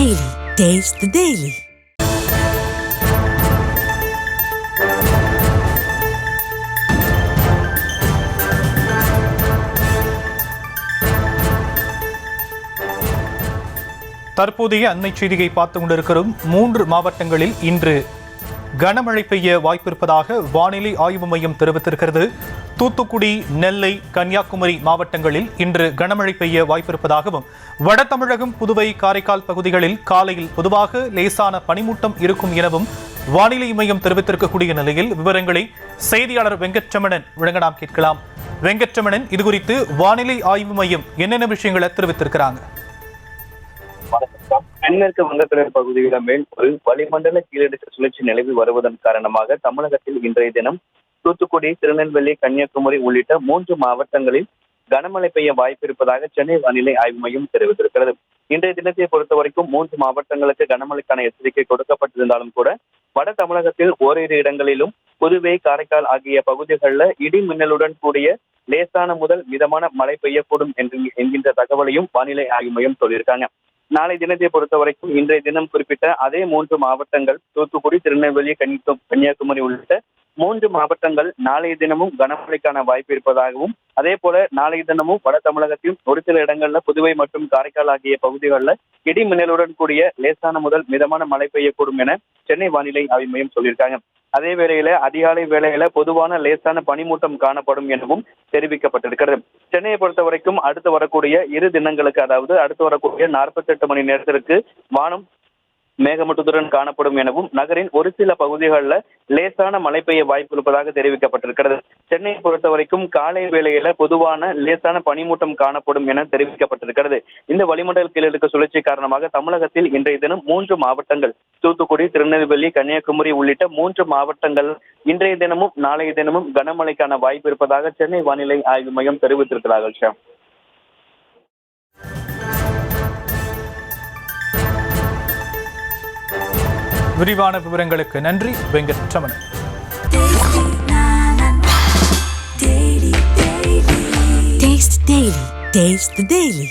Daily. Taste the Daily. தற்போதைய அண்மை செய்தியை பார்த்து கொண்டிருக்கிறோம். 3 மாவட்டங்களில் இன்று கனமழை பெய்ய வாய்ப்பிருப்பதாக வானிலை ஆய்வு மையம் தெரிவித்திருக்கிறது. தூத்துக்குடி, நெல்லை, கன்னியாகுமரி மாவட்டங்களில் இன்று கனமழை பெய்ய வாய்ப்பிருப்பதாகவும், வட தமிழகம், புதுவை, காரைக்கால் பகுதிகளில் காலையில் பொதுவாக லேசான பனிமூட்டம் இருக்கும் எனவும் வானிலை மையம் தெரிவித்திருக்கக்கூடிய நிலையில் விவரங்களை செய்தியாளர் வெங்கட்ரமணன் வழங்க நாம் கேட்கலாம். வெங்கட்ரமணன், இதுகுறித்து வானிலை ஆய்வு மையம் என்னென்ன விஷயங்களை தெரிவித்திருக்கிறாங்க? தென்மேற்கு வங்கக்கடல் பகுதிகளில் மேல் ஒரு வளிமண்டல கீழடுக்கு சுழற்சி நிலவி வருவதன் காரணமாக தமிழகத்தில் இன்றைய தினம் தூத்துக்குடி, திருநெல்வேலி, கன்னியாகுமரி உள்ளிட்ட 3 மாவட்டங்களில் கனமழை பெய்ய வாய்ப்பு இருப்பதாக சென்னை வானிலை ஆய்வு மையம் தெரிவித்திருக்கிறது. இன்றைய தினத்தை பொறுத்த வரைக்கும் 3 மாவட்டங்களுக்கு கனமழைக்கான எச்சரிக்கை கொடுக்கப்பட்டிருந்தாலும் கூட வட தமிழகத்தில் ஓரிரு இடங்களிலும், புதுவை, காரைக்கால் ஆகிய பகுதிகளில் இடி மின்னலுடன் கூடிய லேசான முதல் மிதமான மழை பெய்யக்கூடும் என்கின்ற தகவலையும் வானிலை ஆய்வு மையம் சொல்லியிருக்காங்க. நாளை தினத்தை பொறுத்த வரைக்கும் இன்றைய தினம் குறிப்பிட்ட அதே 3 மாவட்டங்கள் தூத்துக்குடி, திருநெல்வேலி, கன்னியாகுமரி உள்ளிட்ட 3 மாவட்டங்கள் நாளைய தினமும் கனமழைக்கான வாய்ப்பு இருப்பதாகவும், அதே போல நாளைய தினமும் வட தமிழகத்தில் ஒரு சில இடங்கள்ல புதுவை மற்றும் காரைக்கால் ஆகிய பகுதிகளில் இடி மின்னலுடன் கூடிய லேசான முதல் மிதமான மழை பெய்யக்கூடும் என சென்னை வானிலை ஆய்வு மையம் சொல்லியிருக்காங்க. அதே வேளையில அதிகாலை வேளையில பொதுவான லேசான பனிமூட்டம் காணப்படும் எனவும் தெரிவிக்கப்பட்டிருக்கிறது. சென்னையை பொறுத்த வரைக்கும் அடுத்து வரக்கூடிய 2 தினங்களுக்கு, அதாவது அடுத்து வரக்கூடிய 48 மணி நேரத்திற்கு வானம் மேகமூட்டத்துடன் காணப்படும் எனவும், நகரின் ஒரு சில பகுதிகளில் லேசான மழை பெய்ய வாய்ப்பு இருப்பதாக தெரிவிக்கப்பட்டிருக்கிறது. சென்னையை பொறுத்த வரைக்கும் காலை வேளையில பொதுவான லேசான பனிமூட்டம் காணப்படும் என தெரிவிக்கப்பட்டிருக்கிறது. இந்த வளிமண்டல கீழடுக்கு சுழற்சி காரணமாக தமிழகத்தில் இன்றைய தினம் 3 மாவட்டங்கள் தூத்துக்குடி, திருநெல்வேலி, கன்னியாகுமரி உள்ளிட்ட 3 மாவட்டங்கள் இன்றைய தினமும் நாளைய தினமும் கனமழைக்கான வாய்ப்பு இருப்பதாக சென்னை வானிலை ஆய்வு மையம் தெரிவித்திருக்கிறார்கள். ஷாம், விரிவான விவரங்களுக்கு நன்றி Venkataramanan. Taste the Daily. Taste the Daily.